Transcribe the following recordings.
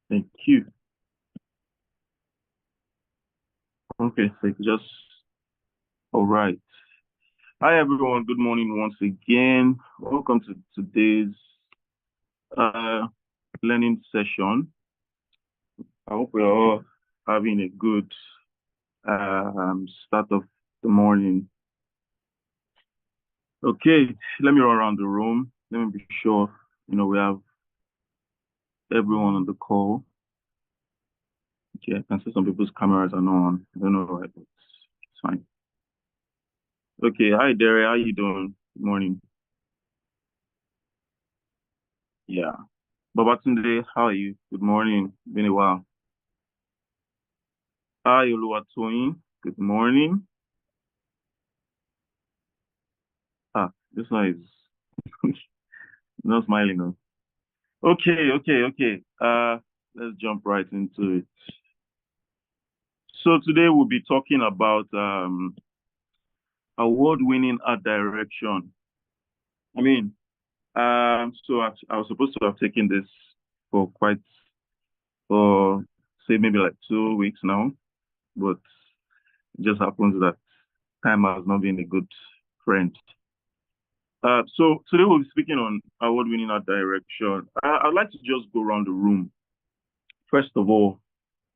Thank you. Okay, so just all right. Hi everyone. Good morning once again. Welcome to today's uh learning session. I hope we're all having a good start of the morning. Okay, let me run around the room. Let me be sure we have everyone on the call. Okay, I can see some people's cameras are not on. I don't know why, but it's fine. Okay, hi Derek. How you doing? Good morning. Yeah. Babatunde, how are you? Good morning. Been a while. Hi, Oluwatoyin. Good morning. This one is not smiling though. Okay. Let's jump right into it. So today we'll be talking about award-winning art direction. I mean, I was supposed to have taken this for for say maybe like 2 weeks now, but it just happens that time has not been a good friend. So today we'll be speaking on award-winning art direction. I'd like to just go around the room, first of all,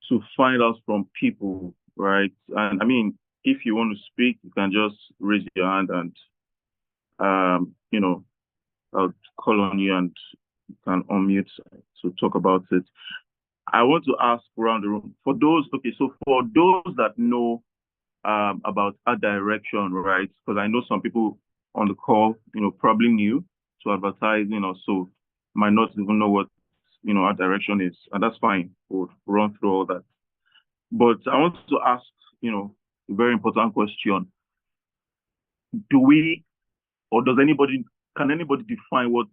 to find out from people, right? And I mean, if you want to speak, you can just raise your hand and, um, you know, I'll call on you and you can unmute to talk about it. I want to ask around the room so for those that know about art direction, right? Because I know some people on the call, probably new to advertising or so, might not even know what, art direction is. And that's fine. We'll run through all that. But I want to ask, a very important question. Do we, or can anybody define what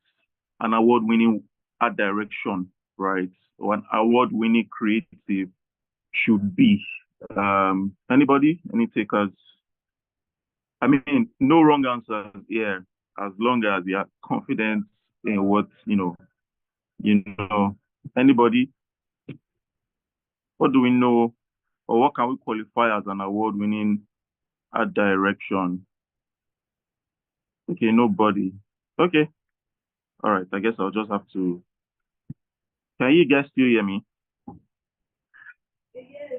an award-winning art direction, right? Or an award-winning creative should be? Anybody? Any takers? I mean, no wrong answers here, as long as you are confident in what, you know. Anybody, what do we know, or what can we qualify as an award-winning art direction? Okay, nobody. Okay, all right. I guess I'll just have to. Can you guys still hear me?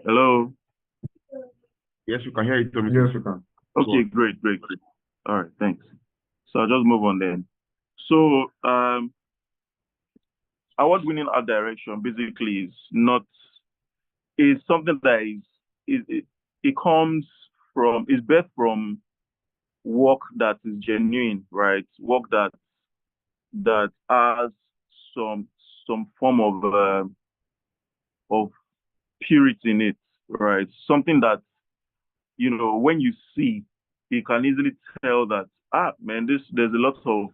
Hello? Yes, you can hear it, Tomisin. Yes, you can. Okay, great. All right, thanks. So I'll just move on then. So, award-winning art direction basically is something that it comes from is birthed from work that is genuine, right? Work that has some some form of purity in it, right? Something that when you see, you can easily tell that man, there's a lot of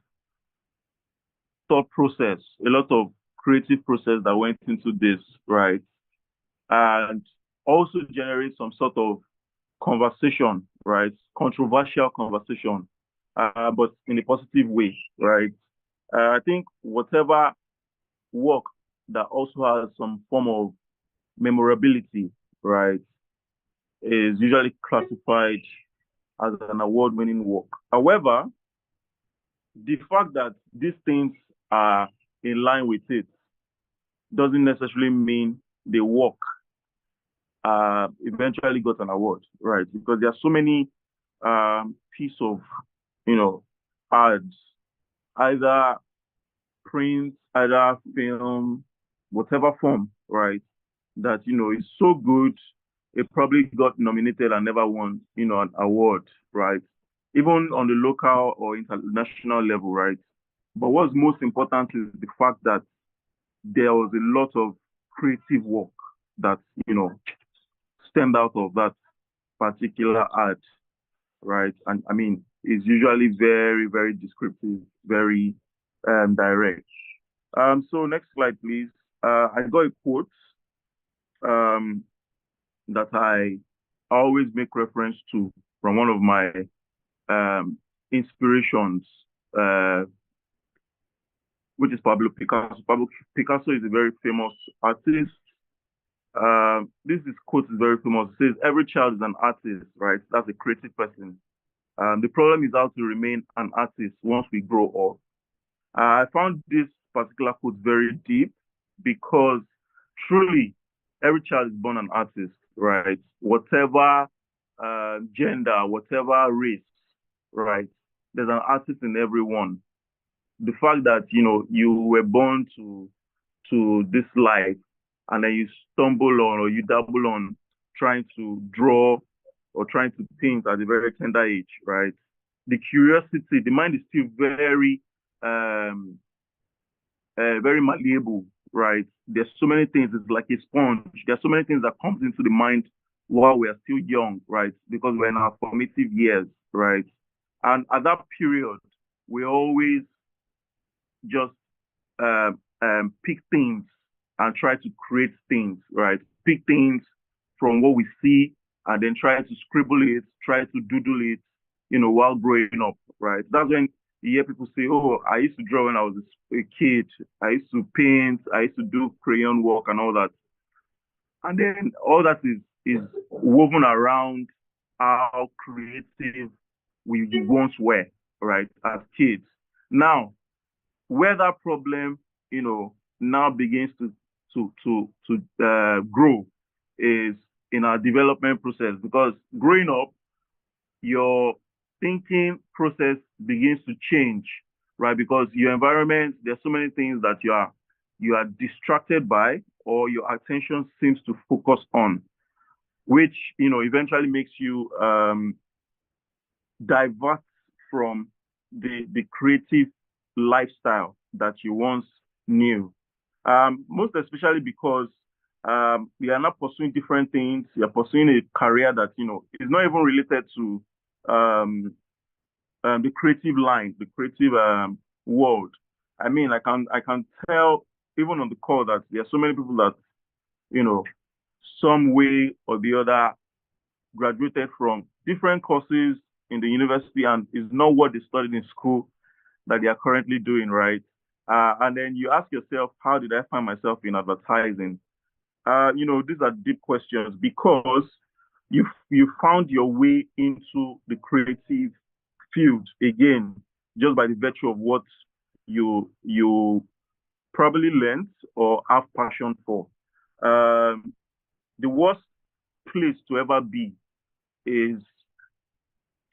thought process, a lot of creative process that went into this, right? And also generate some sort of conversation, right? Controversial conversation, but in a positive way, right? I think whatever work that also has some form of memorability, right, is usually classified as an award-winning work. However, the fact that these things are in line with it doesn't necessarily mean the work eventually got an award, right? Because there are so many piece of ads, either print, either film, whatever form, right? That is so good, it probably got nominated and never won, an award, right? Even on the local or international level, right? But what's most important is the fact that there was a lot of creative work that stemmed out of that particular art, right? And I mean, it's usually very, very descriptive, very direct. So next slide, please. I got a quote um, that I always make reference to from one of my inspirations. Uh, which is Pablo Picasso. Pablo Picasso is a very famous artist. This is quote is very famous. It says, "Every child is an artist, right? That's a creative person. The problem is how to remain an artist once we grow up." I found this particular quote very deep because truly every child is born an artist, right? Whatever gender, whatever race, right? There's an artist in everyone. The fact that you were born to this life and then you stumble on or you dabble on trying to draw or trying to paint at a very tender age, right? The curiosity, the mind is still um, very malleable, right? There's so many things. It's like a sponge. There's so many things that comes into the mind while we are still young, right? Because we're in our formative years, right? And at that period, we always just pick things and try to create things, right? Pick things from what we see and then try to scribble it, try to doodle it, while growing up, right? That's when you hear people say, "Oh, I used to draw when I was a kid. I used to paint. I used to do crayon work and all that." And then all that is woven around how creative we once were, right, as kids. Now, where that problem, now begins to grow is in our development process because growing up, your thinking process begins to change, right? Because your environment, there's so many things that you are distracted by or your attention seems to focus on, which eventually makes you divert from the creative lifestyle that you once knew. Most especially because you are not pursuing different things. You're pursuing a career that is not even related to um, the creative line, the creative world. I mean, I can tell even on the call that there are so many people that you know some way or the other graduated from different courses in the university and is not what they studied in school that they are currently doing, right? And then you ask yourself, how did I find myself in advertising? These are deep questions because you found your way into the creative field again, just by the virtue of what you probably learned or have passion for. Um, the worst place to ever be is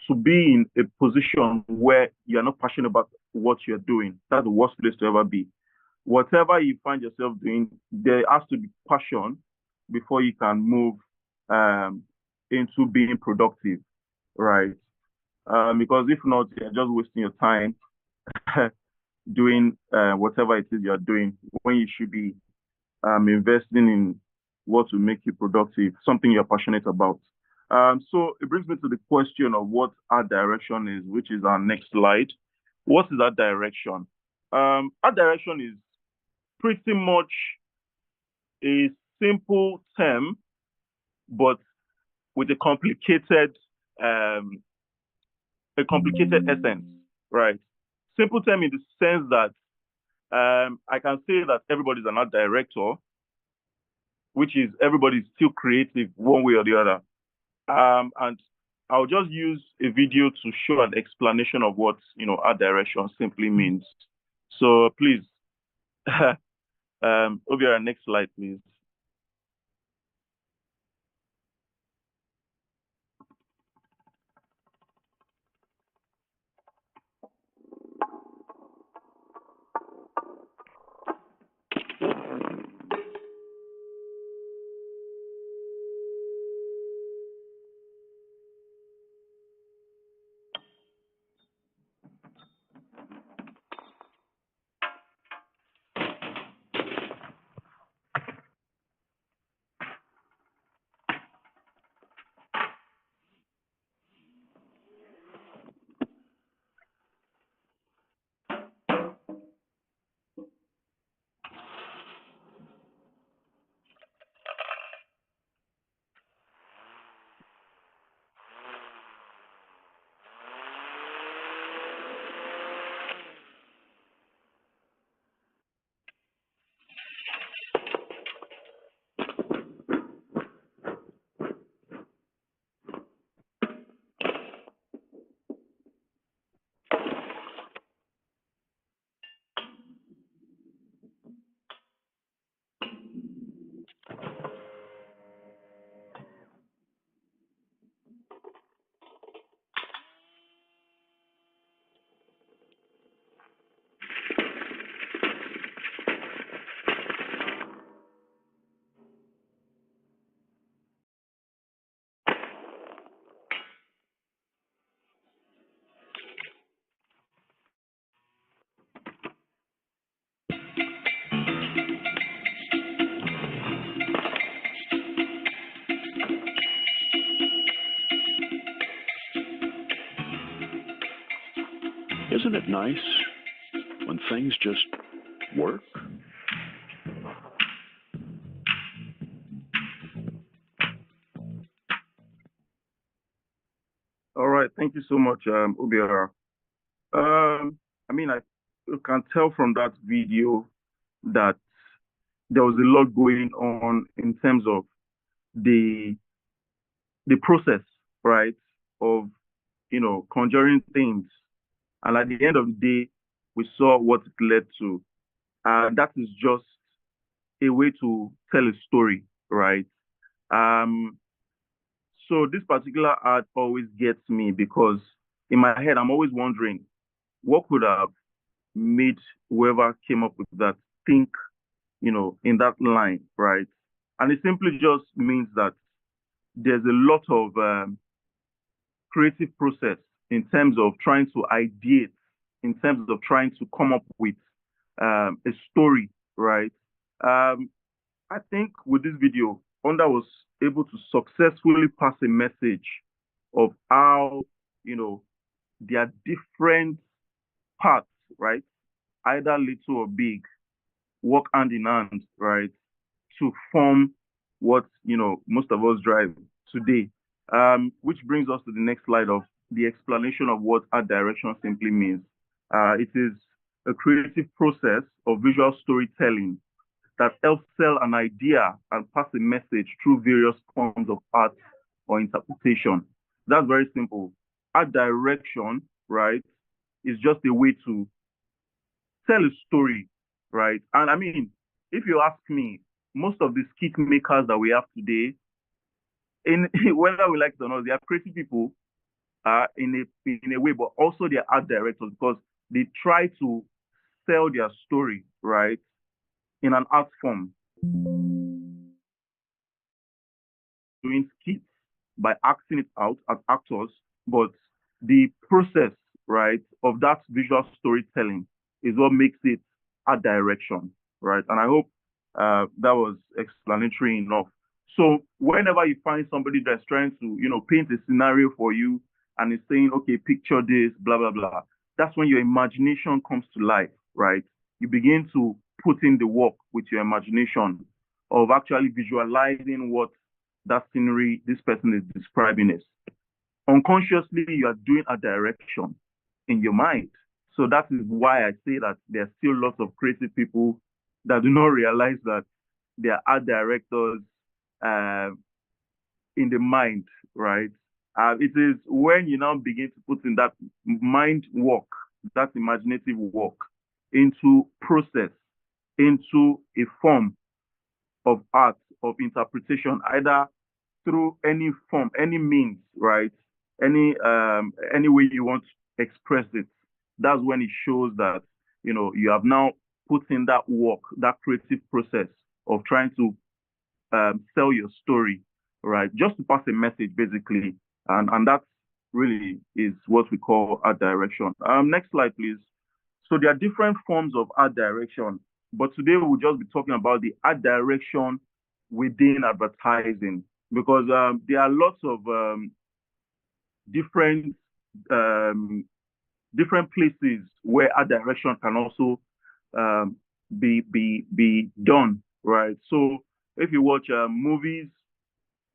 to be in a position where you're not passionate about what you're doing. That's the worst place to ever be. Whatever you find yourself doing, there has to be passion before you can move um, into being productive, right? Because if not, you're just wasting your time doing whatever it is you're doing when you should be investing in what will make you productive, something you're passionate about. So it brings me to the question of what our direction is, which is our next slide. What is our direction? Our direction is pretty much a simple term, but with um, a complicated essence, right? Simple term in the sense that I can say that everybody's an art director, which is everybody's still creative one way or the other. And I'll just use a video to show an explanation of what art direction simply means. So please, Obiora, next slide, please. Isn't it nice when things just work? All right. Thank you so much, Obiara. I mean, you can tell from that video that there was a lot going on in terms of the the process, right, of conjuring things, and at the end of the day, we saw what it led to. That is just a way to tell a story, right? Um, so this particular art always gets me because in my head, I'm always wondering what could have made whoever came up with that think, in that line, right? And it simply just means that there's a lot of creative process in terms of trying to ideate, in terms of trying to come up with a story, right? Um, I think with this video, Honda was able to successfully pass a message of how, there are different parts, right? Either little or big, work hand in hand, right, to form what most of us drive today. Which brings us to the next slide of the explanation of what art direction simply means. It is a creative process of visual storytelling that helps sell an idea and pass a message through various forms of art or interpretation. That's very simple. Art direction, right, is just a way to tell a story, right? And I mean, if you ask me, most of the skit makers that we have today, in whether we like it or not, they are creative people in a way, but also they are art directors because they try to sell their story, right, in an art form, doing skits by acting it out as actors, but the process, right, of that visual storytelling is what makes it art direction, right? And I hope that was explanatory enough. So whenever you find somebody that's trying to, paint a scenario for you and is saying, okay, picture this, blah, blah, blah, that's when your imagination comes to life, right? You begin to put in the work with your imagination of actually visualizing what that scenery this person is describing is. Unconsciously, you are doing a direction in your mind. So that is why I say that there are still lots of creative people that do not realize that they are art directors uh, in the mind, right? It is when you now begin to put in that mind work, that imaginative work into process, into a form of art, of interpretation, either through any form, any means, right? Any way you want to express it. That's when it shows that you have now put in that work, that creative process of trying to sell your story, right? Just to pass a message, basically, and that really is what we call art direction. Next slide, please. So there are different forms of art direction, but today we'll just be talking about the art direction within advertising because there are lots of different um, different places where art direction can also um, be done, right? So if you watch movies,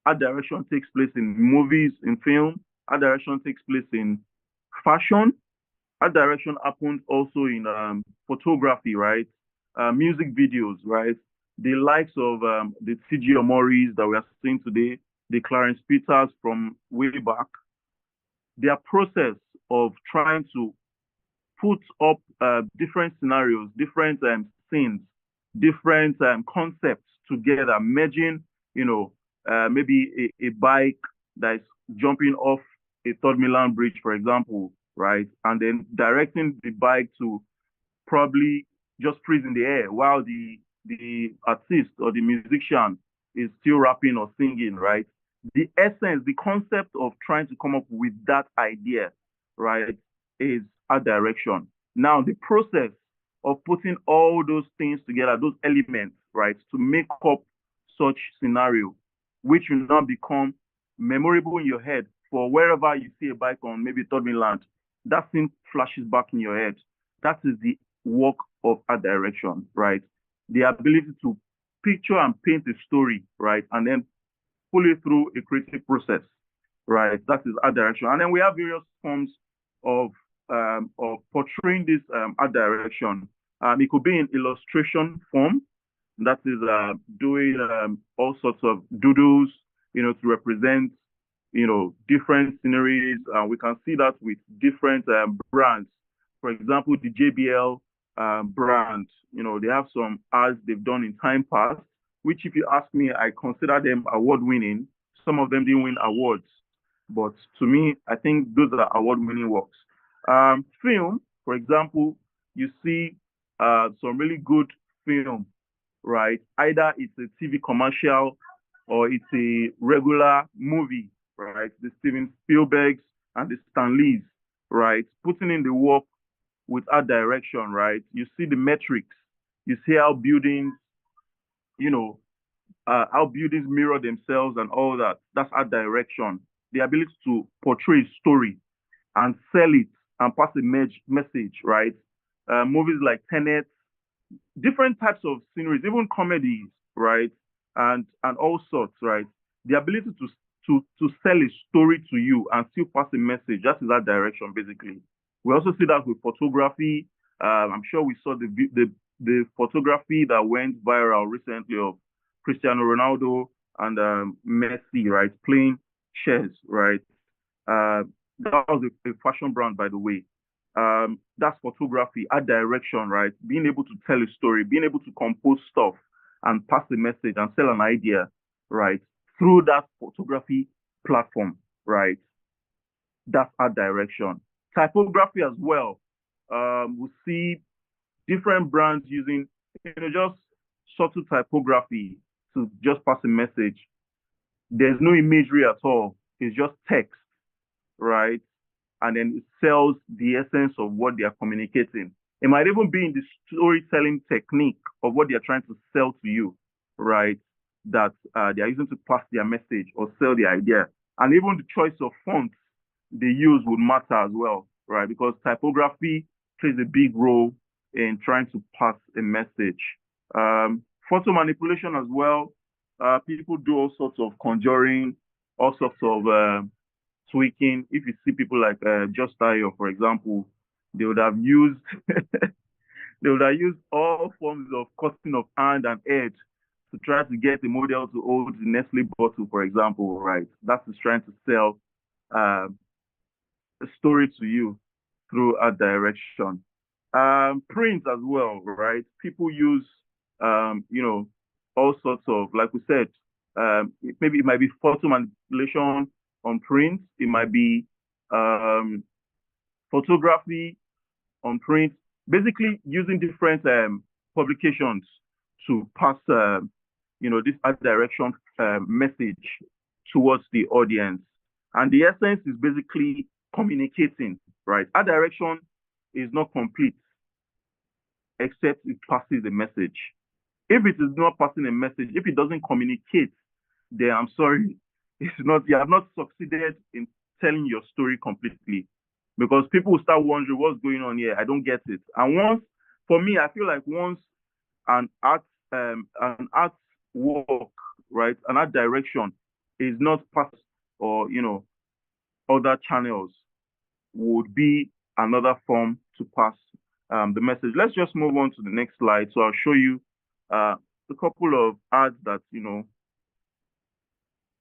art direction takes place in movies, in film. Art direction takes place in fashion. Art direction happens also in photography, right? Music videos, right? The likes of the C.G. Omoris that we are seeing today, the Clarence Peters from way back, their process of trying to put up different scenarios, different scenes, different concepts together, merging, maybe a bike that is jumping off a Third Milan Bridge, for example, right? And then directing the bike to probably just freeze in the air while the artist or the musician is still rapping or singing, right? The essence, the concept of trying to come up with that idea, right, is art direction. Now, the process of putting all those things together, those elements, right, to make up such scenario, which will now become memorable in your head for wherever you see a bike on maybe Third Mainland. that scene flashes back in your head. That is the work of art direction, right? The ability to picture and paint a story, right? And then pull it through a creative process, right? That is art direction. And then we have various forms of portraying this art direction. It could be in illustration form, that is doing all sorts of doodles, to represent, different sceneries. We can see that with different brands. For example, the JBL brand, they have some ads they've done in time past, which, if you ask me, I consider them award winning. Some of them didn't win awards, but to me, I think those are award winning works. Film, for example, you see some really good film, right? Either it's a TV commercial or it's a regular movie, right? The Steven Spielbergs and the Stan Lees, right? Putting in the work with art direction, right? You see the metrics, you see how buildings, you know, how buildings mirror themselves and all that. That's art direction. The ability to portray a story and sell it and pass a message, right? Movies like Tenet, different types of sceneries, even comedies, right? And all sorts, right? The ability to sell a story to you and still pass a message. That is that direction, basically. We also see that with photography. I'm sure we saw the photography that went viral recently of Cristiano Ronaldo and Messi, right, playing chess, right? Uh, that was a fashion brand, by the way. That's photography, art direction, right? Being able to tell a story, being able to compose stuff and pass a message and sell an idea, right? Through that photography platform, right? That's art direction. Typography as well. We see different brands using, just subtle typography to just pass a message. There's no imagery at all. It's just text, right? And then it sells the essence of what they are communicating. It might even be in the storytelling technique of what they are trying to sell to you, right? That they are using to pass their message or sell the idea. And even the choice of fonts they use would matter as well, right? Because typography plays a big role in trying to pass a message. Photo manipulation as well. People do all sorts of conjuring, all sorts of tweaking. If you see people like Just Tayo, for example, they would have used they would have used all forms of cutting of hand and edge to try to get the model to hold the Nestle bottle, for example, right? That is trying to sell a story to you through art direction. Print as well, right? People use, all sorts of, like we said, maybe it might be photo manipulation on print. It might be photography on print. Basically, using different publications to pass, this art direction message towards the audience. And the essence is basically communicating, right? Art direction is not complete except it passes a message. If it is not passing a message, if it doesn't communicate, then I'm sorry, it's not, you have not succeeded in telling your story completely. Because people will start wondering what's going on here. I don't get it. And once, for me, I feel like once an art work, right, an art direction is not passed, or other channels would be another form to pass the message. Let's just move on to the next slide. So I'll show you a couple of ads that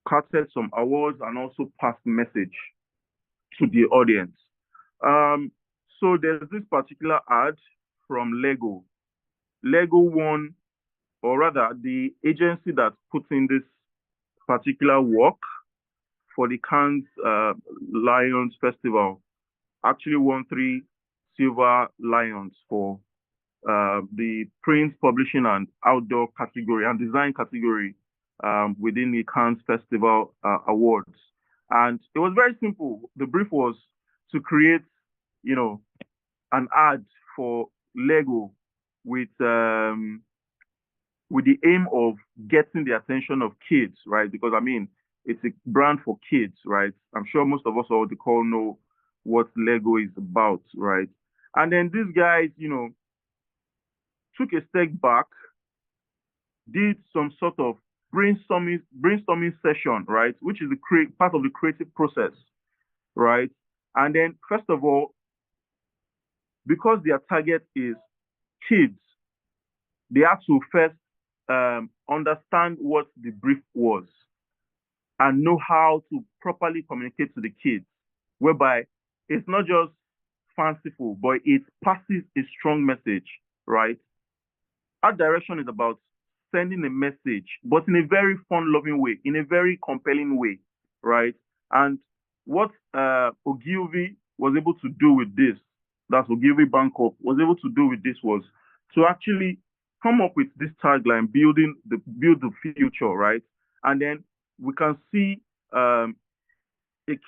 captured some awards and also passed message to the audience. So there's this particular ad from Lego. Lego won, or rather, the agency that put in this particular work for the Cannes Lions Festival actually won 3 silver lions for the print, publishing, and outdoor category and design category within the Cannes Festival Awards. And it was very simple. The brief was to create, an ad for Lego with the aim of getting the attention of kids, right? Because I mean, it's a brand for kids, right? I'm sure most of us on the call know what Lego is about, right? And then these guys, took a step back, did some sort of brainstorming session, right? Which is the part of the creative process, right? And then first of all, because their target is kids, they have to first understand what the brief was and know how to properly communicate to the kids, whereby it's not just fanciful, but it passes a strong message, right? Art direction is about sending a message, but in a very fun-loving way, in a very compelling way, right? And what Ogilvy was able to do with this, that's Ogilvy Bangkok, was able to do with this was to actually come up with this tagline, build the future, right? And then we can see a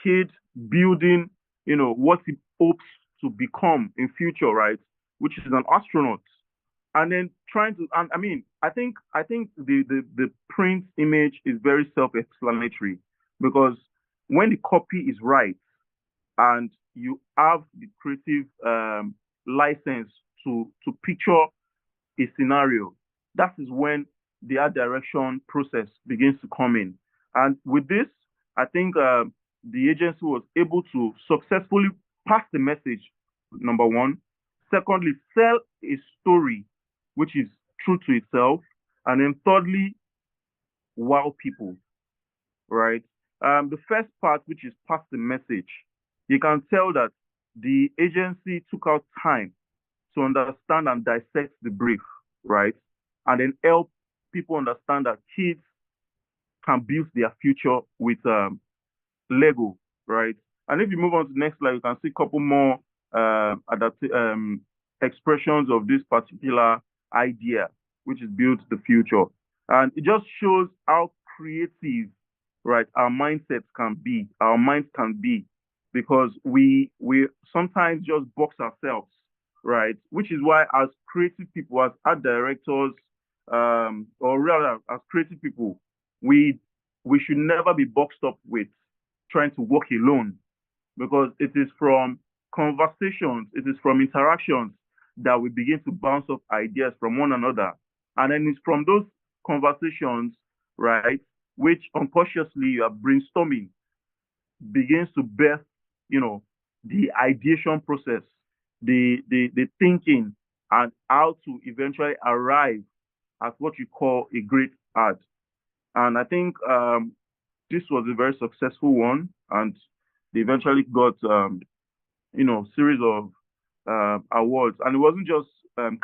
kid building, what he hopes to become in future, right? Which is an astronaut. And then trying to, and I mean, I think the print image is very self-explanatory because when the copy is right and you have the creative license to picture a scenario, that is when the art direction process begins to come in. And with this, I think the agency was able to successfully pass the message, number one. Secondly, sell a story which is true to itself. And then thirdly, wow people, right? The first part, which is pass the message, you can tell that the agency took out time to understand and dissect the brief, right? And then help people understand that kids can build their future with Lego, right? And if you move on to the next slide, you can see a couple more expressions of this particular idea, which is build the future. And it just shows how creative, right, our mindsets can be, our minds can be, because we sometimes just box ourselves, right? Which is why as creative people, as art directors, or rather as creative people, we should never be boxed up with trying to work alone because it is from conversations, it is from interactions that we begin to bounce off ideas from one another. And then it's from those conversations, right, which unconsciously you are brainstorming, begins to birth, the ideation process, the thinking, and how to eventually arrive at what you call a great art. And I think this was a very successful one, and they eventually got series of awards, and it wasn't just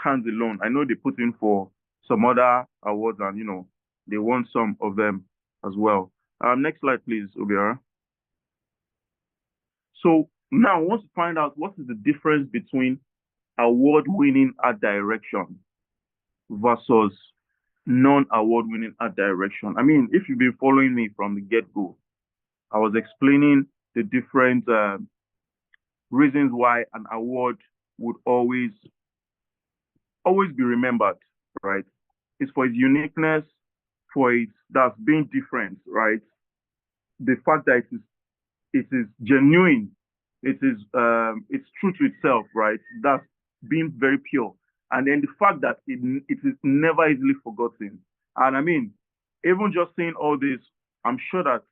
Cannes alone. I know they put in for some other awards, and they won some of them as well. Next slide, please, Obiara. So now I want to find out what is the difference between award-winning art direction versus non-award-winning art direction. I mean, if you've been following me from the get-go, I was explaining the different reasons why an award would always be remembered, right? It's for its uniqueness, for its that's being different, right? The fact that it is genuine, it's true to itself, right? That's being very pure. And then the fact that it is never easily forgotten. And I mean, even just saying all this, I'm sure that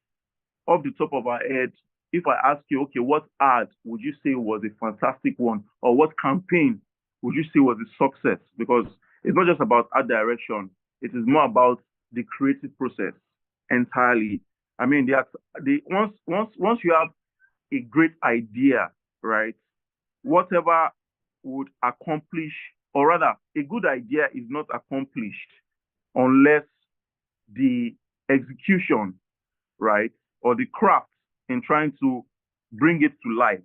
off the top of our head, if I ask you, okay, what ad would you say was a fantastic one? Or what campaign would you say was a success? Because it's not just about art direction. It is more about the creative process entirely. I mean, once you have a great idea, right? Whatever would accomplish, or rather, a good idea is not accomplished unless the execution, right, or the craft in trying to bring it to life,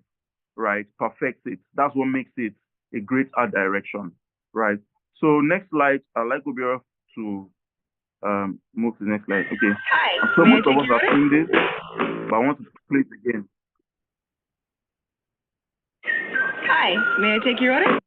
right, perfect it. That's what makes it a great art direction, right? So next slide, I'd like Obiora to move to the next slide. Okay. Hi. So most of us have seen this, but I want to play it again. Hi, may I take your order?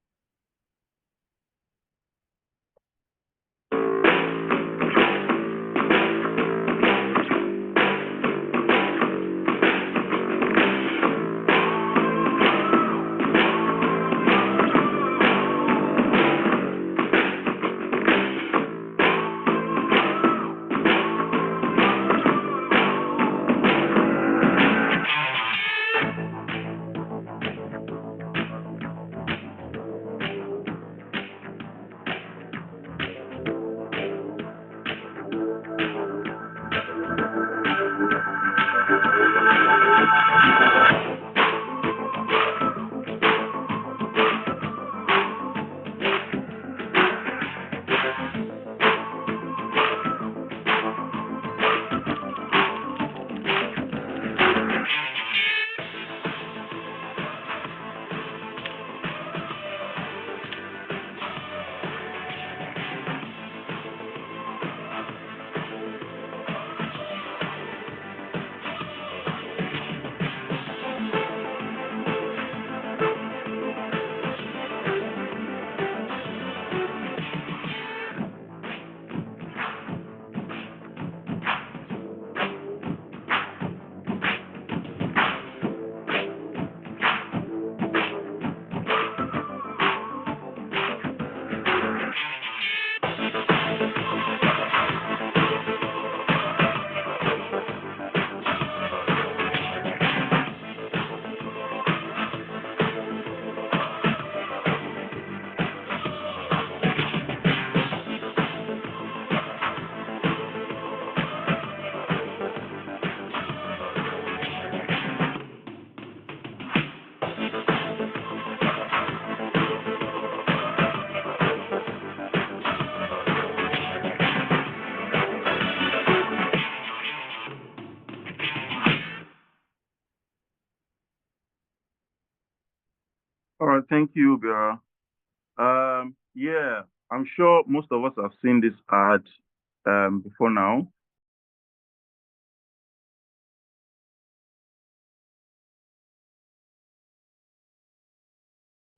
All right, thank you, Bera. Yeah, I'm sure most of us have seen this ad before now.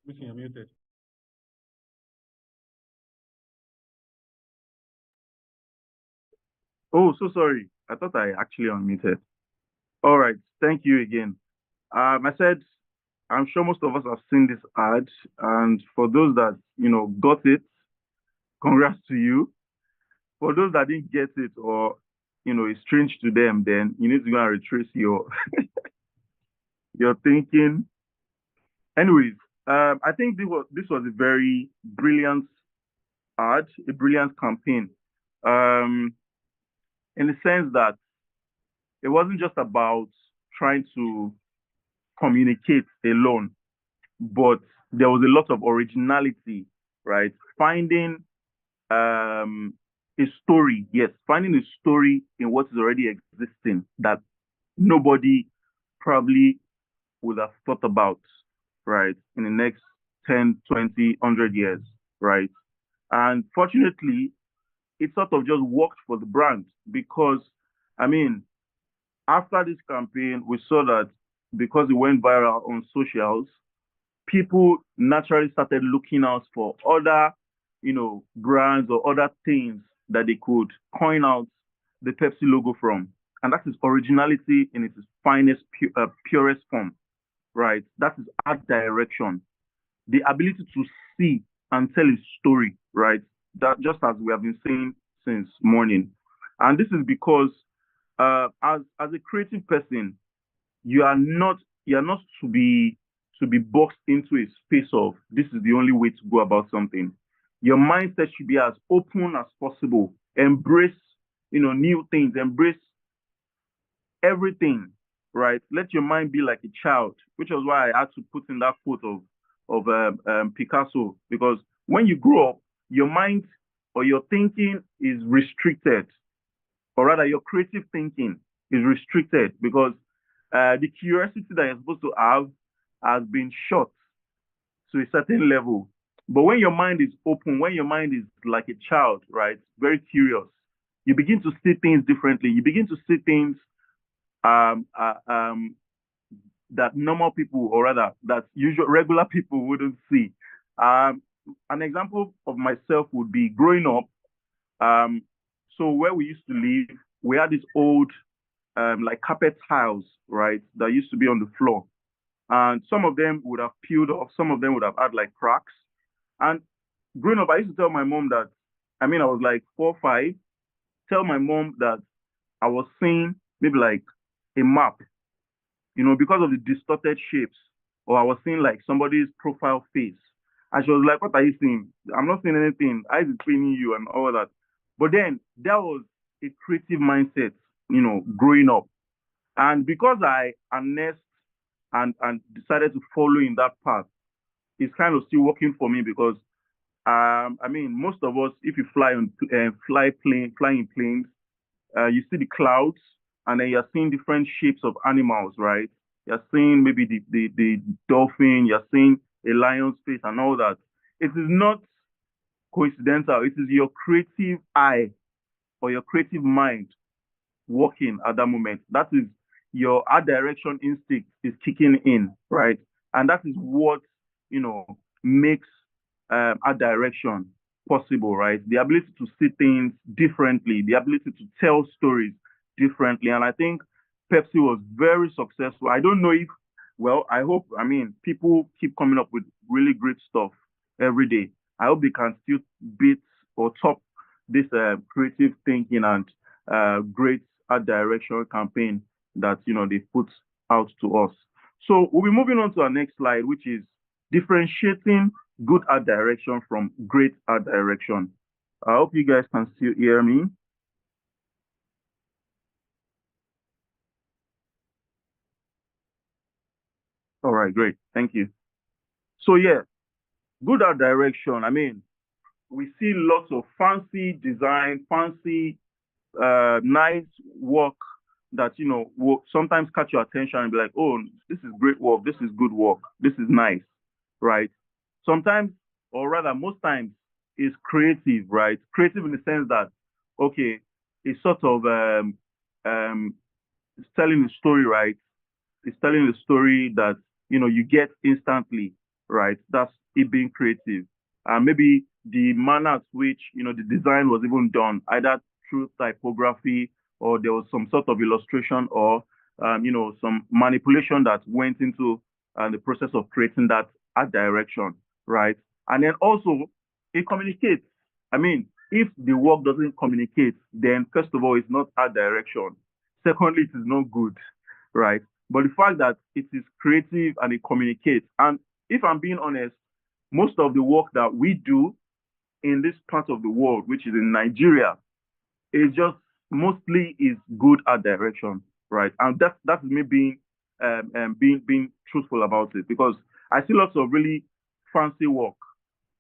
You're muted. Oh, so sorry. I thought I actually unmuted. All right, thank you again. I said, I'm sure most of us have seen this ad, and for those that got it, congrats to you. For those that didn't get it, or it's strange to them, then you need to go and retrace your thinking. Anyways, I think this was a very brilliant ad, a brilliant campaign, um, in the sense that it wasn't just about trying to communicate alone, but there was a lot of originality, right? Finding a story, yes, finding a story in what is already existing that nobody probably would have thought about, right, in the next 10, 20, 100 years, right? And fortunately, it sort of just worked for the brand because, I mean, after this campaign, we saw that because it went viral on socials, people naturally started looking out for other, brands or other things that they could coin out the Pepsi logo from. And that is originality in its finest, purest form, right? That is art direction, the ability to see and tell a story, right? That just as we have been saying since morning. And this is because as a creative person, you are not to be boxed into a space of this is the only way to go about something. Your mindset should be as open as possible. Embrace, new things. Embrace everything, right? Let your mind be like a child, which was why I had to put in that quote of Picasso, because when you grow up, your mind or your thinking is restricted, or rather, your creative thinking is restricted because the curiosity that you're supposed to have has been shot to a certain level. But when your mind is open, when your mind is like a child, right, very curious, you begin to see things differently. You begin to see things um, uh, um, that normal people, or rather, that usual regular people wouldn't see. Um, an example of myself would be growing up. Um, so where we used to live, we had this old like carpet tiles, right, that used to be on the floor. And some of them would have peeled off, some of them would have had like cracks. And growing up, I used to tell my mom that, I was like 4, 5, tell my mom that I was seeing maybe like a map, because of the distorted shapes, or I was seeing like somebody's profile face. And she was like, "What are you seeing? I'm not seeing anything. Eyes is training you and all that." But then that was a creative mindset, growing up. And because I harnessed and decided to follow in that path, it's kind of still working for me because I mean, most of us, if you fly in planes, you see the clouds, and then you're seeing different shapes of animals, right? You're seeing maybe the dolphin, you're seeing a lion's face and all that. It is not coincidental. It is your creative eye or your creative mind working at that moment. That is your art direction instinct is kicking in, right? And that is what makes art direction possible, right? The ability to see things differently, the ability to tell stories differently. And I think Pepsi was very successful. I don't know if, well, I hope, I mean, people keep coming up with really great stuff every day. I hope they can still beat or top this creative thinking and great art direction campaign that they put out to us. So we'll be moving on to our next slide, which is differentiating good art direction from great art direction. I hope you guys can still hear me. All right, great. Thank you. So yeah, good art direction. I mean, we see lots of fancy design, fancy, nice work that will sometimes catch your attention and be like, oh, this is great work, this is good work, this is nice, right? Sometimes, or rather most times, is creative, right? Creative in the sense that, okay, it's sort of it's telling a story, right? It's telling a story that you get instantly, right? That's it being creative. And maybe the manner at which the design was even done, either through typography or there was some sort of illustration or some manipulation that went into the process of creating that art direction, right? And then also it communicates. I mean, if the work doesn't communicate, then first of all, it's not art direction. Secondly, it is not good, right? But the fact that it is creative and it communicates, and if I'm being honest, most of the work that we do in this part of the world, which is in Nigeria, is just mostly is good art direction, right? And that's me being truthful about it because I see lots of really fancy work,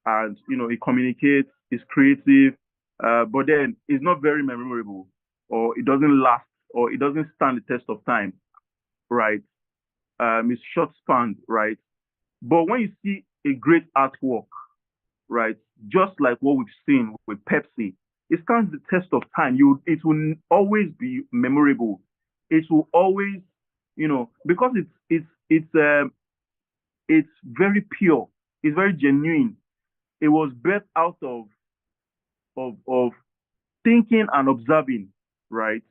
and it communicates, it's creative, but then it's not very memorable, or it doesn't last, or it doesn't stand the test of time, right? It's short span, right? But when you see a great artwork, right, just like what we've seen with Pepsi, it stands the test of time. It will always be memorable. It will always, because it's very pure. It's very genuine. It was birthed out of thinking and observing, right?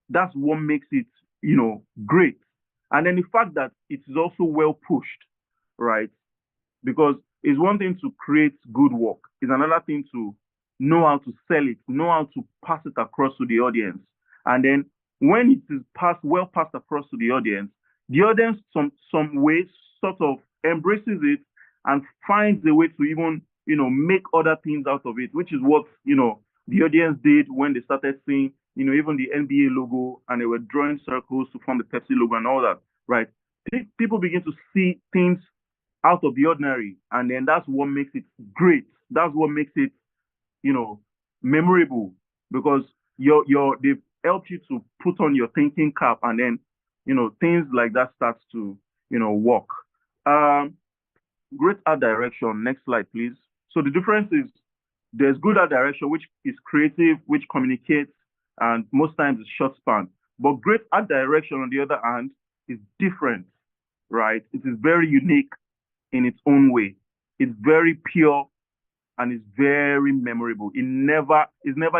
That's what makes it, great. And then the fact that it is also well pushed, right? Because it's one thing to create good work, it's another thing to know how to sell it, know how to pass it across to the audience. And then when it is passed across to the audience some way sort of embraces it and finds a way to even, make other things out of it, which is what, the audience did when they started seeing, even the NBA logo and they were drawing circles to form the Pepsi logo and all that, right? People begin to see things out of the ordinary, and then that's what makes it great. That's what makes it, memorable because they've helped you to put on your thinking cap, and then things like that starts to work. Great art direction. Next slide, please. So the difference is there's good art direction, which is creative, which communicates, and most times it's short span. But great art direction, on the other hand, is different, right? It is very unique in its own way. It's very pure and it's very memorable. It's never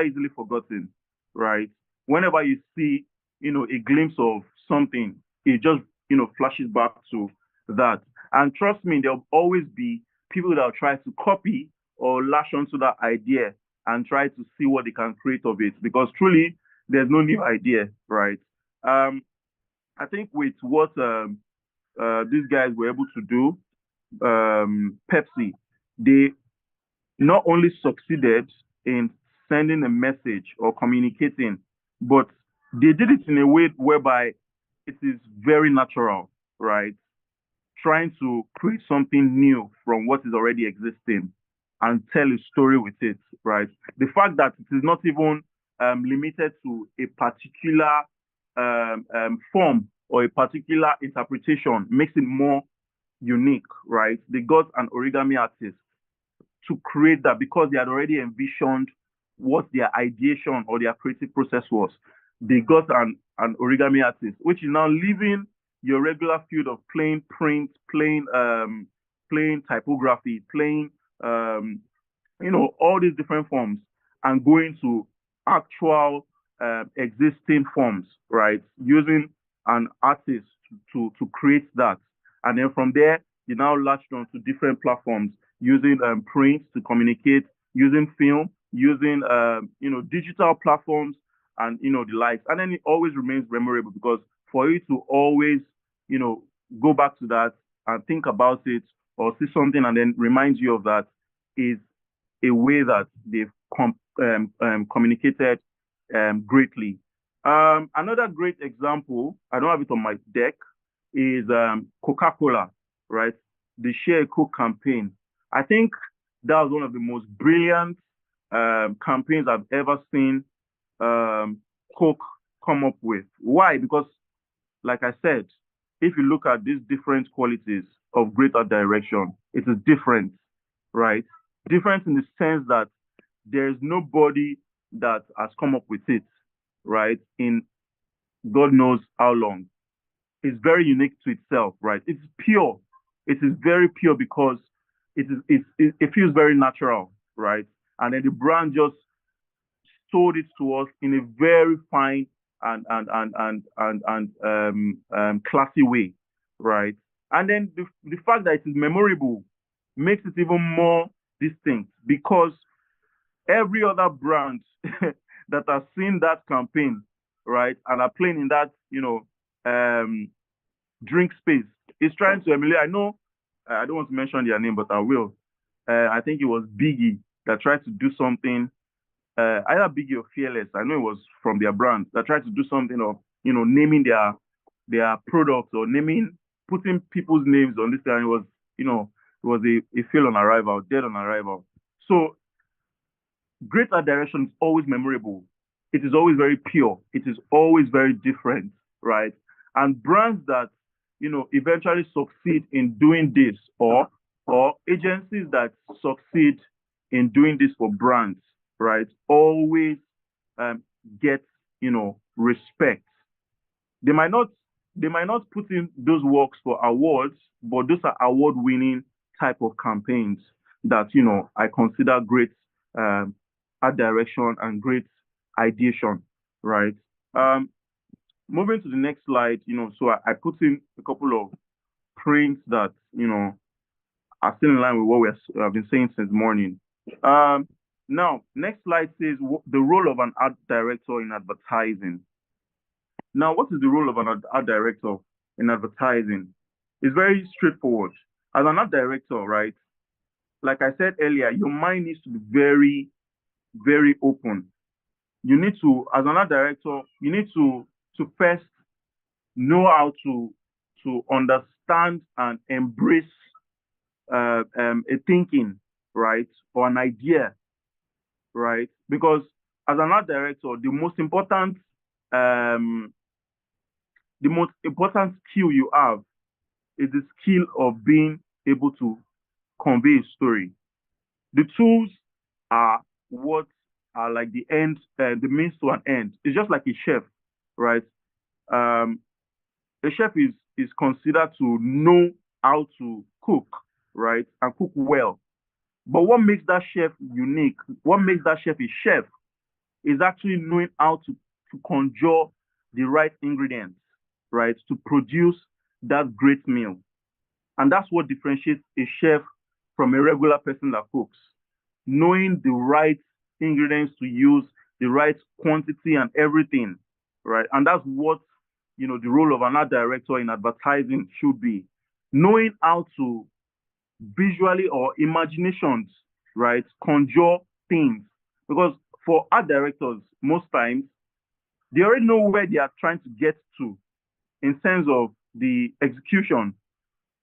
easily forgotten, right? Whenever you see, a glimpse of something, it just, flashes back to that. And trust me, there'll always be people that will try to copy or lash onto that idea and try to see what they can create of it because truly there's no new idea, right? I think with what these guys were able to do, Pepsi, they not only succeeded in sending a message or communicating, but they did it in a way whereby it is very natural, right? Trying to create something new from what is already existing and tell a story with it, right? The fact that it is not even limited to a particular form or a particular interpretation makes it more unique, right? They got an origami artist to create that because they had already envisioned what their ideation or their creative process was. They got an origami artist, which is now leaving your regular field of plain print, plain typography, plain all these different forms and going to actual existing forms, right? Using an artist to create that. And then from there, you now latched on to different platforms using print to communicate, using film, using digital platforms and the likes. And then it always remains memorable because for you to always, go back to that and think about it or see something and then remind you of that is a way that they've communicated greatly. Another great example, I don't have it on my deck, is Coca-Cola, right? The Share a Coke campaign. I think that was one of the most brilliant campaigns I've ever seen Coke come up with. Why? Because, like I said, if you look at these different qualities of great art direction, it is different, right? Different in the sense that there's nobody that has come up with it, right? In God knows how long. It's very unique to itself, right? It's pure. It is very pure because it feels very natural, right? And then the brand just sold it to us in a very fine and classy way, right? And then the fact that it is memorable makes it even more distinct because every other brand that has seen that campaign, right, and are playing in that, drink space is trying to emulate. I know, I don't want to mention their name, but I will. I think it was Biggie that tried to do something, either Biggie or Fearless. I know it was from their brand that tried to do something of, naming their products or putting people's names on this. And it was, it was a fail on arrival, dead on arrival. So great art direction is always memorable. It is always very pure. It is always very different, right? And brands that, eventually succeed in doing this or agencies that succeed in doing this for brands, right, always get, respect. They might not put in those works for awards, but those are award-winning type of campaigns that, I consider great art direction and great ideation, right? Moving to the next slide, so I put in a couple of prints that, are still in line with what we have been saying since morning. Now, next slide says the role of an art director in advertising. Now, what is the role of an art director in advertising? It's very straightforward. As an art director, right, like I said earlier, your mind needs to be very, very open. You need to, as an art director, you need to first know how to understand and embrace a thinking, right, or an idea, right? Because as an art director, the most important skill you have is the skill of being able to convey a story. The tools are what are like the end, the means to an end. It's just like a chef, right? A chef is considered to know how to cook, right, and cook well. But what makes that chef unique, what makes that chef a chef, is actually knowing how to conjure the right ingredients, right, to produce that great meal. And that's what differentiates a chef from a regular person that cooks. Knowing the right ingredients to use, the right quantity and everything, right? And that's what, the role of an art director in advertising should be. Knowing how to visually or imaginations, right, conjure things. Because for art directors, most times, they already know where they are trying to get to. in sense of the execution.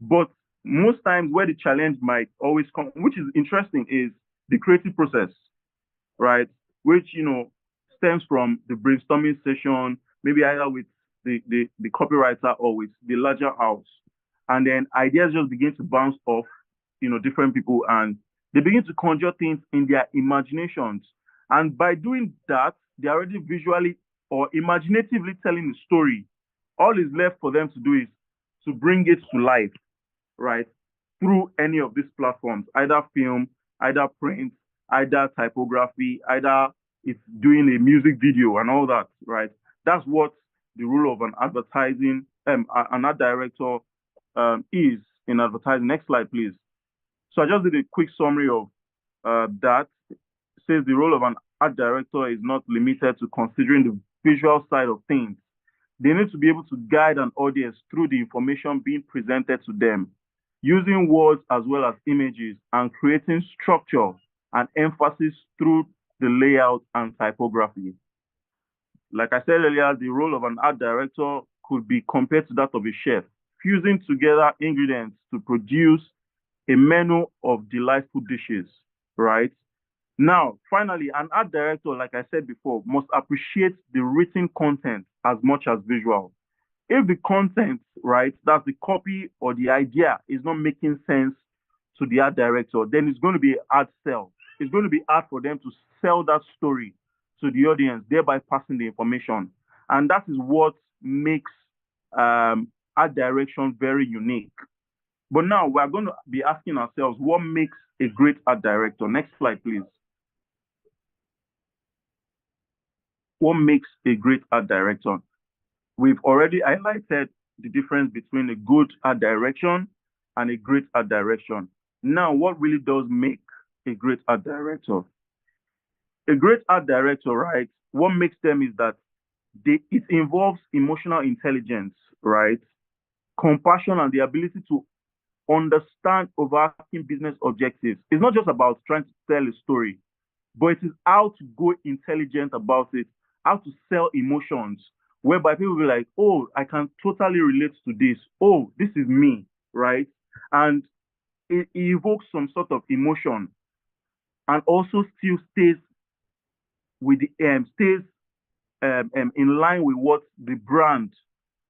But most times where the challenge might always come, which is interesting, is the creative process, right? Which, stems from the brainstorming session, maybe either with the copywriter or with the larger house. And then ideas just begin to bounce off, different people, and they begin to conjure things in their imaginations. And by doing that, they're already visually or imaginatively telling the story. All is left for them to do is to bring it to life, right? Through any of these platforms, either film, either print, either typography, either it's doing a music video and all that, right? That's what the role of an art director is in advertising. Next slide, please. So I just did a quick summary of that. It says the role of an art director is not limited to considering the visual side of things. They need to be able to guide an audience through the information being presented to them, using words as well as images, and creating structure and emphasis through the layout and typography. Like I said earlier, the role of an art director could be compared to that of a chef, fusing together ingredients to produce a menu of delightful dishes, right? Now, finally, an art director, like I said before, must appreciate the written content as much as visual. If the content, right, that's the copy or the idea, is not making sense to the art director, then it's going to be a hard sell. It's going to be hard for them to sell that story to the audience, thereby passing the information. And that is what makes art direction very unique. But now we're going to be asking ourselves, what makes a great art director? Next slide, please. What makes a great art director? We've already highlighted the difference between a good art direction and a great art direction. Now, what really does make a great art director? A great art director, right? What makes them is that it involves emotional intelligence, right? Compassion and the ability to understand overarching business objectives. It's not just about trying to tell a story, but it is how to go intelligent about it, how to sell emotions, whereby people will be like, oh, I can totally relate to this. Oh, this is me, right? And it evokes some sort of emotion and also still stays with the in line with what the brand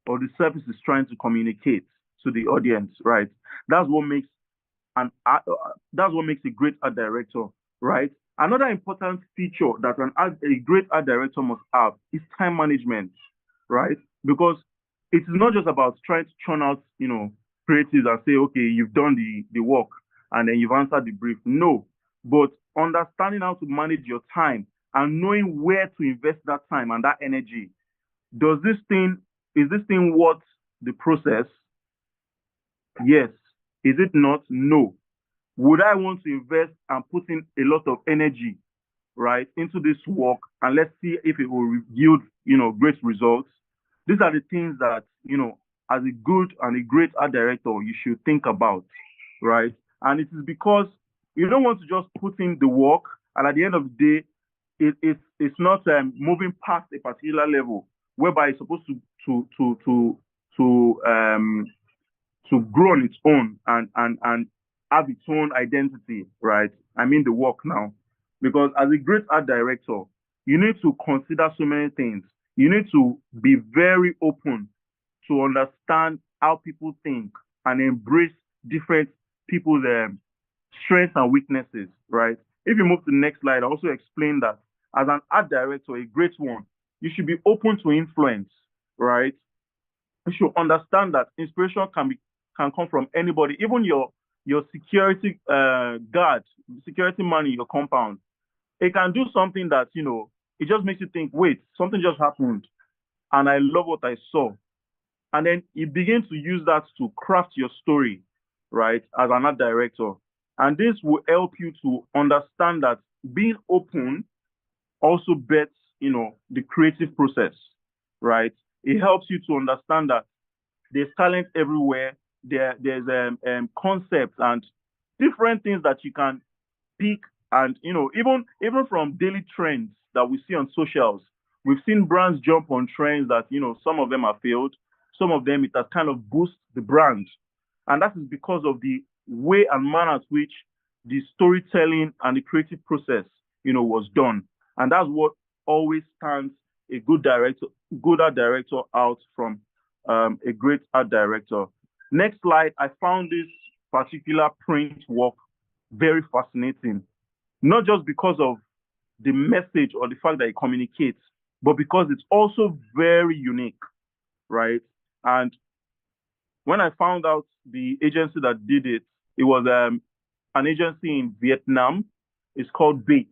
or the service is trying to communicate to the audience, right? That's what makes that's what makes a great art director, right? Another important feature that a great art director must have is time management, right? Because it is not just about trying to churn out, creatives and say, okay, you've done the work and then you've answered the brief. No, but understanding how to manage your time and knowing where to invest that time and that energy. Is this thing worth the process? Yes. Is it not? No. Would I want to invest and put in a lot of energy, right, into this work, and let's see if it will yield, great results? These are the things that, as a good and a great art director, you should think about, right? And it is because you don't want to just put in the work, and at the end of the day, it's not moving past a particular level whereby it's supposed to grow on its own and have its own identity, right? I mean the work now. Because as a great art director, you need to consider so many things. You need to be very open to understand how people think and embrace different people's strengths and weaknesses, right? If you move to the next slide, I also explain that as an art director, a great one, you should be open to influence, right? You should understand that inspiration can come from anybody, even your security guard, security man in your compound. It can do something that, it just makes you think, wait, something just happened. And I love what I saw. And then you begin to use that to craft your story, right, as an art director. And this will help you to understand that being open also bets, the creative process, right? It helps you to understand that there's talent everywhere. There's concepts and different things that you can pick, and even from daily trends that we see on socials. We've seen brands jump on trends that some of them have failed, some of them, it has kind of boosted the brand. And that is because of the way and manner at which the storytelling and the creative process, was done. And that's what always stands a good art director out from a great art director. Next slide, I found this particular print work very fascinating, not just because of the message or the fact that it communicates, but because it's also very unique, right? And when I found out the agency that did it, it was an agency in Vietnam. It's called Bates.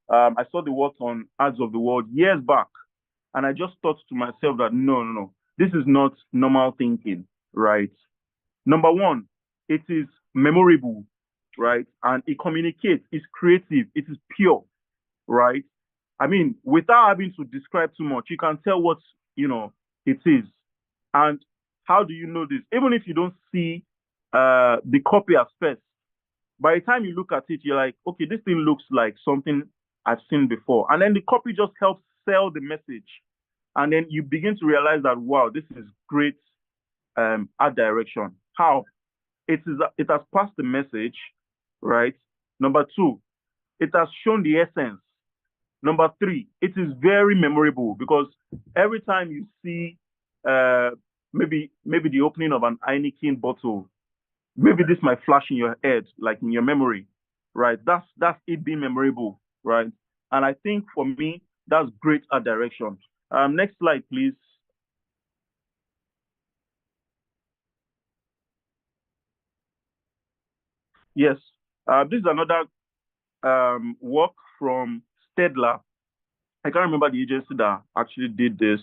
I saw the work on Ads of the World years back, and I just thought to myself that no, this is not normal thinking, right? Number one, it is memorable, right? And it communicates, it's creative, it is pure, right? I mean, without having to describe too much, you can tell what, it is. And how do you know this? Even if you don't see the copy at first, by the time you look at it, you're like, okay, this thing looks like something I've seen before. And then the copy just helps sell the message. And then you begin to realize that, wow, this is great art direction. How? It has passed the message, right? Number two, it has shown the essence. Number three, it is very memorable because every time you see maybe the opening of an Heineken bottle, maybe this might flash in your head, like in your memory, right? That's it being memorable, right? And I think for me, that's great art direction. Next slide, please. Yes, this is another work from Stedler. I can't remember the agency that actually did this.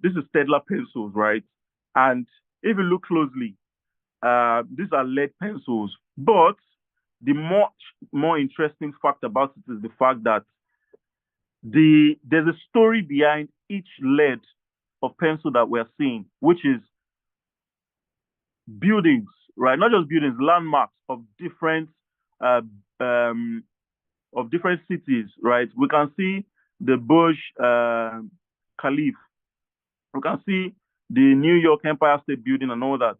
This is Stedler pencils, right? And if you look closely, these are lead pencils. But the much more interesting fact about it is the fact that there's a story behind each lead of pencil that we're seeing, which is buildings, right? Not just buildings, landmarks uh, um, of different cities, right? We can see the Burj Khalifa. We can see the New York Empire State Building and all that.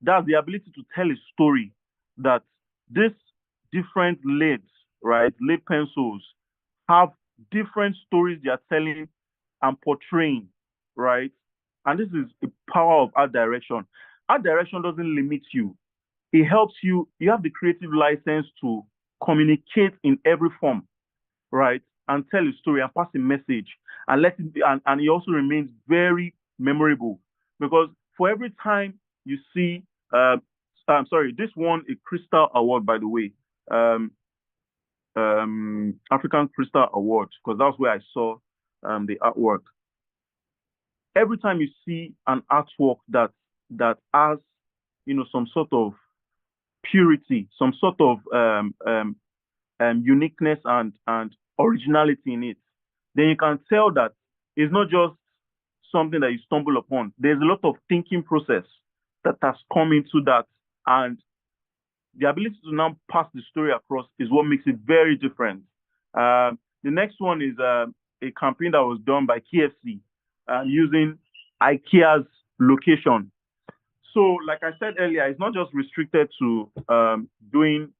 That's the ability to tell a story that these different leads, right, lead pencils have different stories they are telling and portraying, right? And this is the power of art direction. Art direction doesn't limit you. It helps you. You have the creative license to communicate in every form, right? And tell a story and pass a message and let it be, and it also remains very memorable because for every time you see, I'm sorry, this won a Crystal Award, by the way, African Crystal Award, because that's where I saw the artwork. Every time you see an artwork that has, some sort of purity, some sort of uniqueness and originality in it, then you can tell that it's not just something that you stumble upon. There's a lot of thinking process that has come into that, and the ability to now pass the story across is what makes it very different. The next one is a campaign that was done by KFC using IKEA's location. So, like I said earlier, it's not just restricted to doing,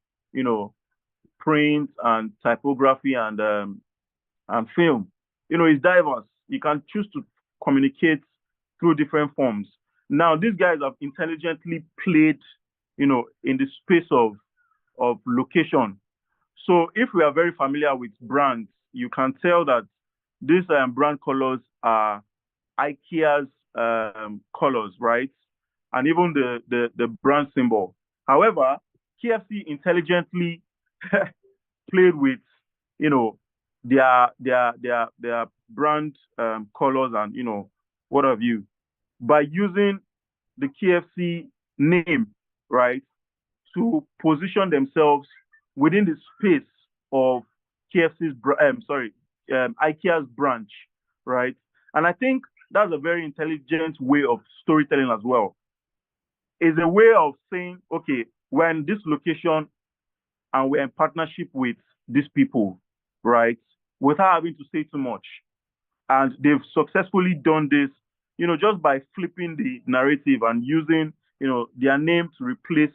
print and typography and film. It's diverse. You can choose to communicate through different forms. Now, these guys have intelligently played, in the space of location. So, if we are very familiar with brands, you can tell that these brand colors are IKEA's colors, right? And even the brand symbol. However, KFC intelligently played with, their brand colors and what have you by using the KFC name, right, to position themselves within the space of IKEA's branch, right? And I think that's a very intelligent way of storytelling as well. It's a way of saying, okay, we're in this location and we're in partnership with these people, right? Without having to say too much. And they've successfully done this just by flipping the narrative and using, their name to replace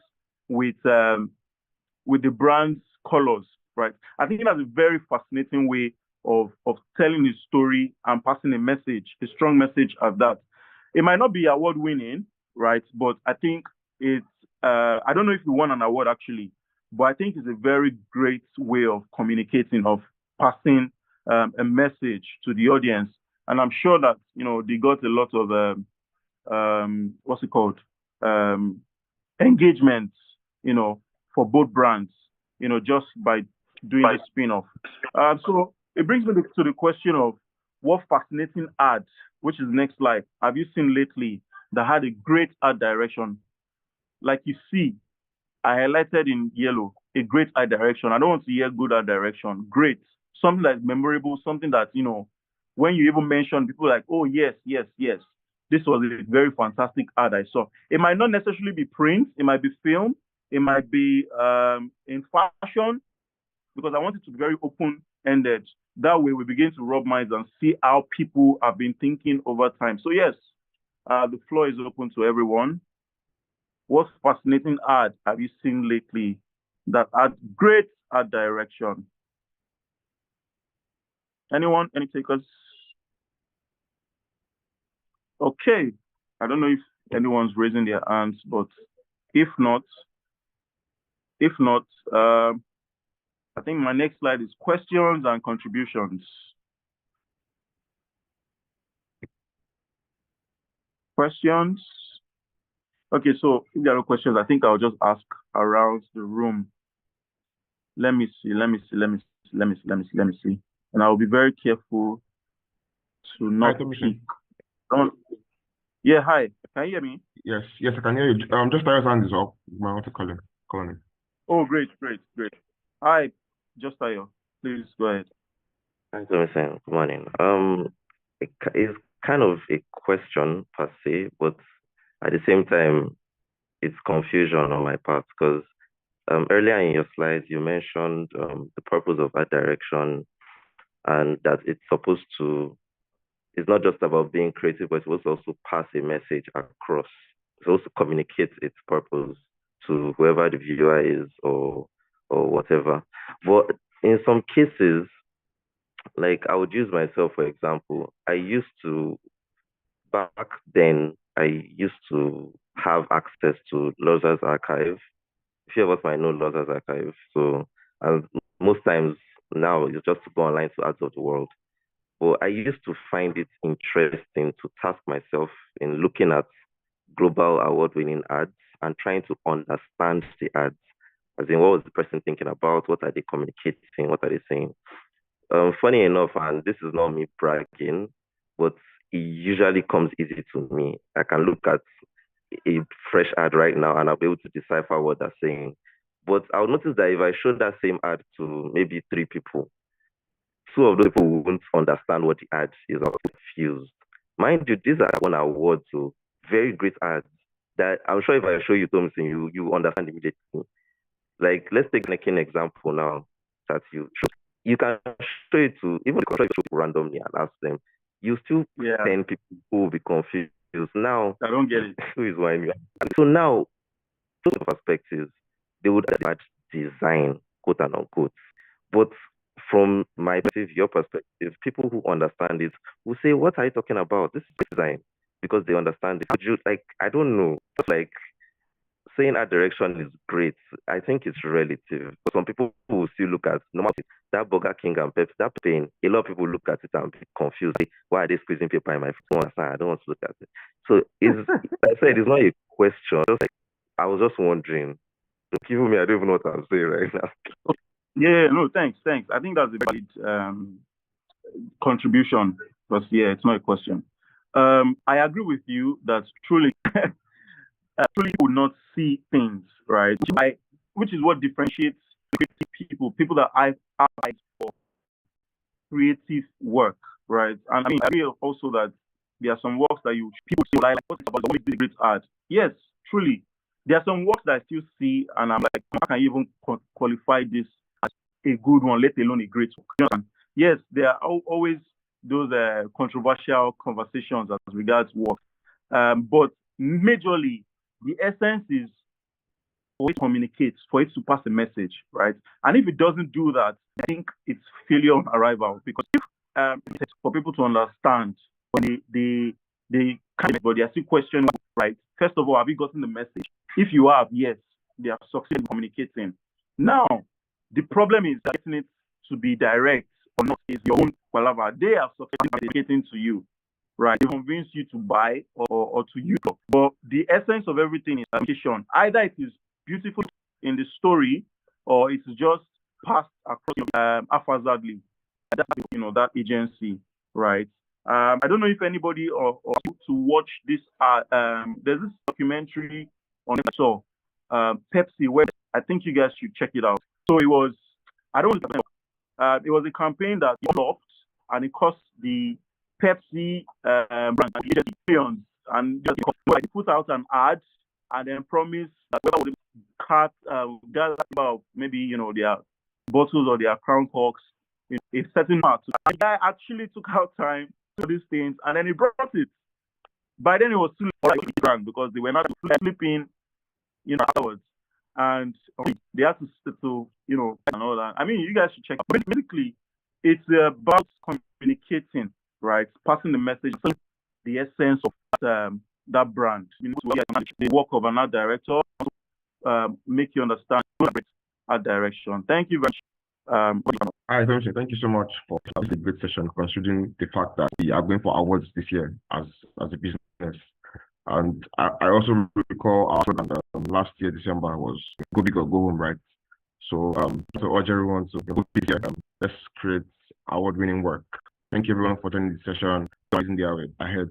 with the brand's colors, right? I think that's a very fascinating way of telling a story and passing a message, a strong message at that. It might not be award winning, right? But I think it's I don't know if you won an award actually, but I think it's a very great way of communicating, of passing a message to the audience. And I'm sure that they got a lot of what's it called, engagements, for both brands, just by doing the spin-off. So it brings me to the question of what fascinating ads, which is next slide, have you seen lately that had a great art direction? Like you see, I highlighted in yellow, a great art direction. I don't want to hear good art direction. Great. Something that's memorable, something that, when you even mention, people are like, oh, yes, yes, yes. This was a very fantastic ad I saw. It might not necessarily be print. It might be film. It might be in fashion, because I want it to be very open-ended. That way we begin to rub minds and see how people have been thinking over time. So yes, the floor is open to everyone. What fascinating ad have you seen lately that had great art direction? Anyone? Any takers? Okay. I don't know if anyone's raising their hands, but if not, I think my next slide is questions and contributions. Questions? Okay, so if there are no questions, I think I'll just ask around the room. Let me see. And I'll be very careful to not pick. Yeah, hi. Can you hear me? Yes, I can hear you. Just Tayo's hand is up. You might want to call him. Oh, great. Hi, just Tayo. Please go ahead. Hi, Tomisin. Good morning. It's kind of a question per se, but at the same time, it's confusion on my part because earlier in your slides, you mentioned the purpose of art direction and that it's not just about being creative, but it's also pass a message across. It also communicates its purpose to whoever the viewer is or whatever. But in some cases, like I would use myself for example, back then, I used to have access to Loza's archive. A few of us might know Loza's archive. So, and most times now it's just to go online to Arts of the World. But I used to find it interesting to task myself in looking at global award-winning ads and trying to understand the ads. As in, what was the person thinking about? What are they communicating? What are they saying? Funny enough, and this is not me bragging, but it usually comes easy to me. I can look at a fresh ad right now and I'll be able to decipher what they're saying. But I'll notice that if I show that same ad to maybe 3 people, 2 of those people won't understand what the ad is or confused. Mind you, these are won awards, so very great ads that I'm sure if I show you something, you understand immediately. Like, let's take an example now that you can show it to, even if you show it to randomly and ask them, you still 10 people who will be confused. Now, I don't get it. Who is whining? So now, from perspectives, they would add design, quote and unquote. But from my perspective, your perspective, people who understand it will say, what are you talking about? This is design. Because they understand it. Like, I don't know. Like, saying art direction is great. I think it's relative. But some people will still look at normally that Burger King and Pepsi, that pain. A lot of people look at it and be confused. Like, why are they squeezing paper in my phone? I don't want to look at it. So it's like I said, it's not a question. Just like I was just wondering. Give me, I don't even know what I'm saying right now. Yeah, no, thanks. I think that's a valid contribution. Because it's not a question. I agree with you that truly would not see things, right? Which is what differentiates people that I like for creative work, right? And I mean, I feel also that there are some works that people say, like, what's about the great art? Yes, truly. There are some works that I still see, and I'm like, how can you even qualify this as a good one, let alone a great work? Yes, there are always those controversial conversations as regards work. But majorly, the essence is for it to communicate, for it to pass a message, right? And if it doesn't do that, I think it's failure on arrival, because if it's for people to understand when they kind of, but they are still questioning, right? First of all, have you gotten the message? If you have, yes, they have succeeded in communicating. Now, the problem is getting it to be direct or not is your own palaver. They have succeeded in communicating to you, right? They convince you to buy or to use. But the essence of everything is communication. Either it is beautiful in the story or it's just passed across haphazardly. That's, that agency, right? I don't know if anybody or to watch this. There's this documentary on Pepsi where I think you guys should check it out. So it was, I don't know, it was a campaign that flopped and it cost the Pepsi brand millions, and just put out an ad and then promised that whoever would cut gather about maybe their bottles or their crown corks in a certain amount. The guy actually took out time to these things and then he brought it. By then it was too late because they were not flipping, afterwards, and they had to and all that. I mean, you guys should check out. Basically, it's about communicating, right? Passing the message, the essence of that brand. The work of an art director, make you understand art direction. Thank you very much. Hi, Tomisin. Thank you so much for a great session, considering the fact that we are going for awards this year as a business. And I also recall our last year, December, was go big or go home, right? So to urge everyone to go big here. Let's create award-winning work. Thank you everyone for joining the session. Ahead.